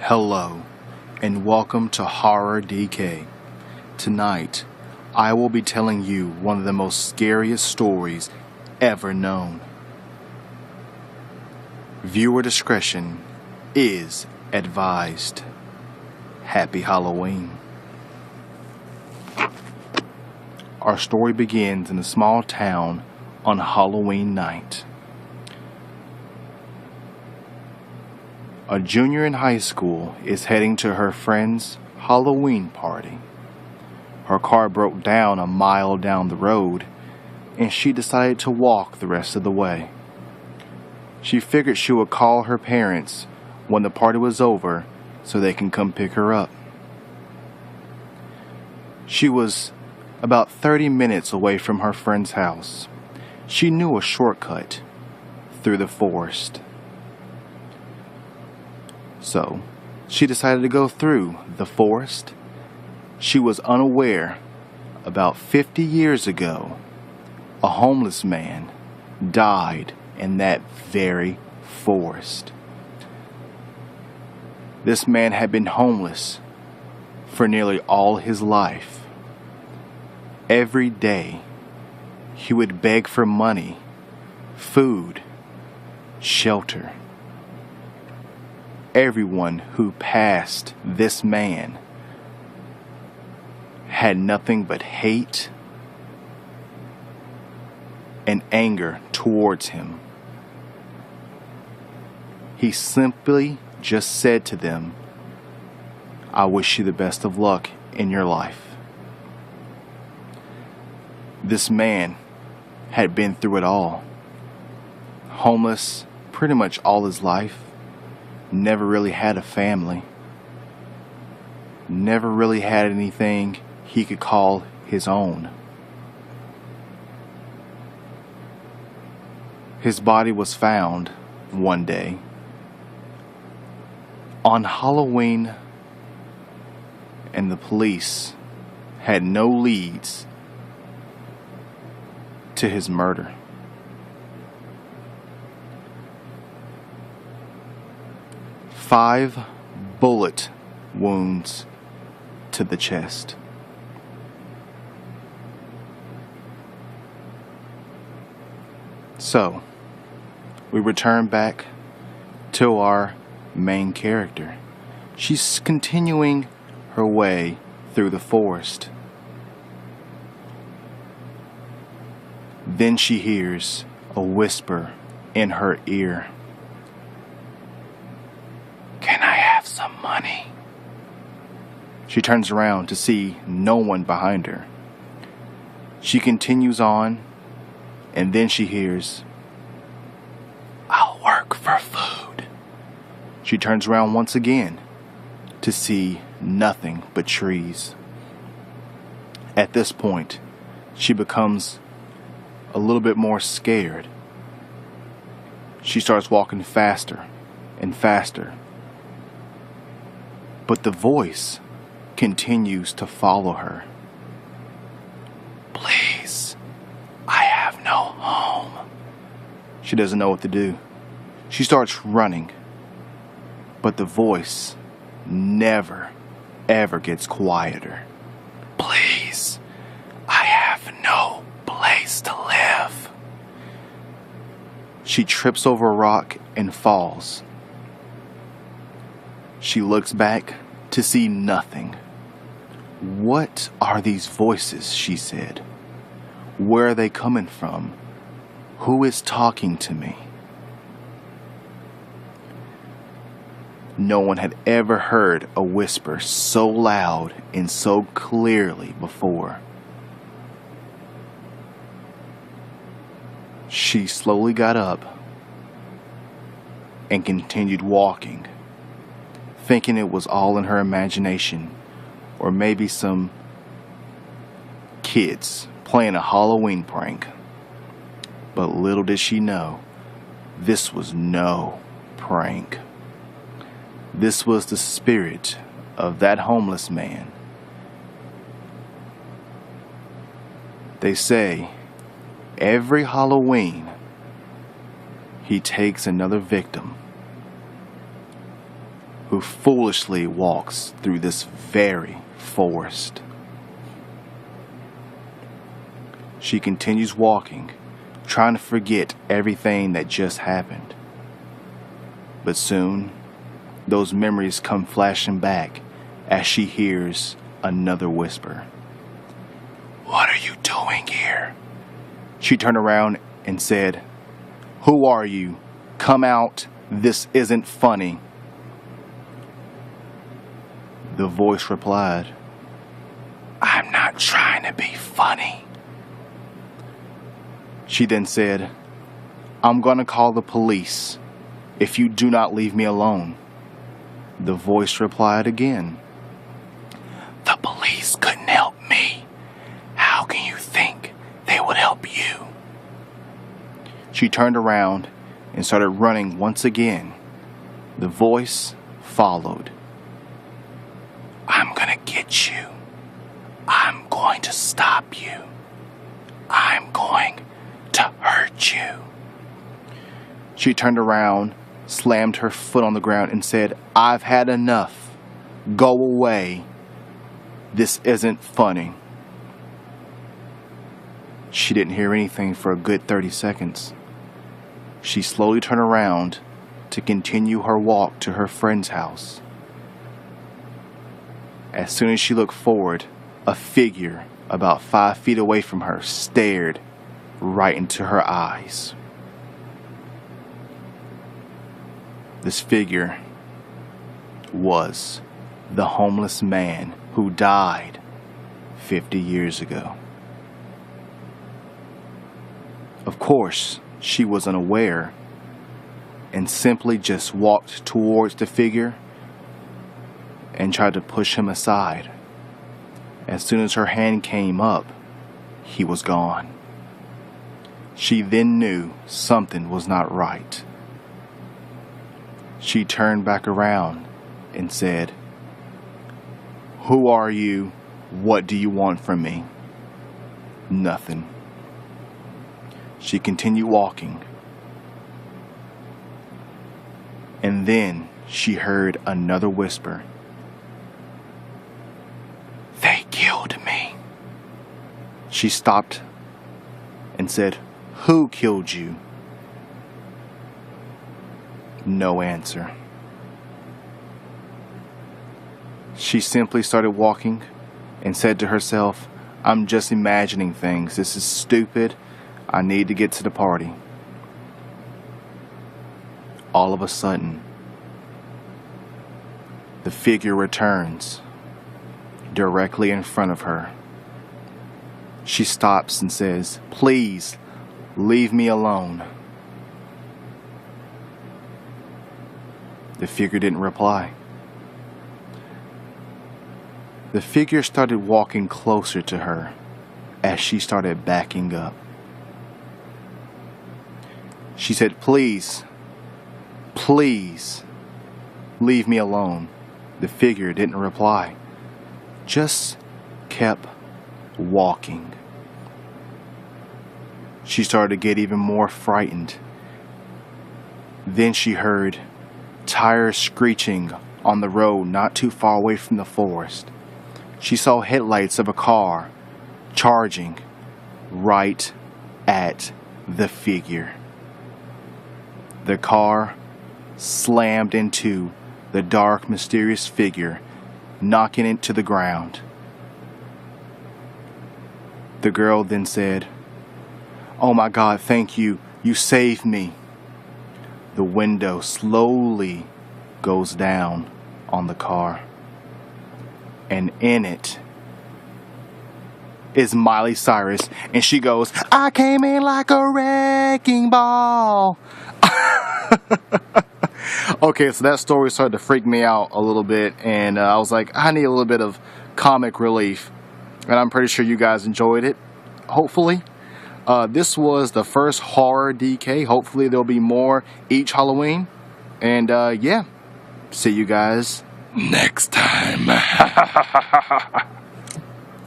Hello, and welcome to HorrorDK. Tonight, I will be telling you one of the most scariest stories ever known. Viewer discretion is advised. Happy Halloween. Our story begins in a small town on Halloween night. A junior in high school is heading to her friend's Halloween party. Her car broke down a mile down the road, and she decided to walk the rest of the way. She figured she would call her parents when the party was over so they can come pick her up. She was about 30 minutes away from her friend's house. She knew a shortcut through the forest. So, she decided to go through the forest. She was unaware about 50 years ago, a homeless man died in that very forest. This man had been homeless for nearly all his life. Every day, he would beg for money, food, shelter. Everyone who passed this man had nothing but hate and anger towards him. He simply just said to them, "I wish you the best of luck in your life." This man had been through it all. Homeless pretty much all his life. Never really had a family. Never really had anything he could call his own. His body was found one day on Halloween, and the police had no leads to his murder. Five bullet wounds to the chest. So, we return back to our main character. She's continuing her way through the forest. Then she hears a whisper in her ear. "Can I have some money?" She turns around to see no one behind her. She continues on, and then she hears, "I'll work for food." She turns around once again to see nothing but trees. At this point, she becomes a little bit more scared. She starts walking faster and faster. But the voice continues to follow her. "Please, I have no home." She doesn't know what to do. She starts running. But the voice never, ever gets quieter. "Please, I have no place to live." She trips over a rock and falls. She looks back to see nothing. "What are these voices?" she said. "Where are they coming from? Who is talking to me?" No one had ever heard a whisper so loud and so clearly before. She slowly got up and continued walking, thinking it was all in her imagination, or maybe some kids playing a Halloween prank. But little did she know, this was no prank. This was the spirit of that homeless man. They say every Halloween he takes another victim who foolishly walks through this very forest. She continues walking, trying to forget everything that just happened. But soon, those memories come flashing back as she hears another whisper. "What are you doing here?" She turned around and said, "Who are you? Come out. This isn't funny." The voice replied, "I'm not trying to be funny." She then said, "I'm going to call the police if you do not leave me alone." The voice replied again, "The police couldn't help me. How can you think they would help you?" She turned around and started running once again. The voice followed. "I'm gonna get you. I'm going to stop you. I'm going to hurt you." She turned around, slammed her foot on the ground, and said, "I've had enough. Go away. This isn't funny." She didn't hear anything for a good 30 seconds. She slowly turned around to continue her walk to her friend's house. As soon as she looked forward, a figure about 5 feet away from her stared right into her eyes. This figure was the homeless man who died 50 years ago. Of course, she was unaware and simply just walked towards the figure and tried to push him aside. As soon as her hand came up, he was gone. She then knew something was not right. She turned back around and said, "Who are you? What do you want from me?" Nothing. She continued walking. And then she heard another whisper. "They killed me." She stopped and said, "Who killed you?" No answer. She simply started walking and said to herself, "I'm just imagining things. This is stupid. I need to get to the party." All of a sudden, the figure returns directly in front of her. She stops and says, "Please, leave me alone." The figure didn't reply. The figure started walking closer to her as she started backing up. She said, "Please, please, leave me alone." The figure didn't reply, just kept walking. She started to get even more frightened. Then she heard tires screeching on the road not too far away from the forest. She saw headlights of a car charging right at the figure. The car slammed into the dark, mysterious figure, knocking it to the ground. The girl then said, "Oh my God, thank you. You saved me." The window slowly goes down on the car, and in it is Miley Cyrus, and she goes, "I came in like a wrecking ball." Okay, so that story started to freak me out a little bit, and I was like, I need a little bit of comic relief, and I'm pretty sure you guys enjoyed it, hopefully. This was the first HorrorDK. Hopefully there'll be more each Halloween, and yeah, see you guys next time.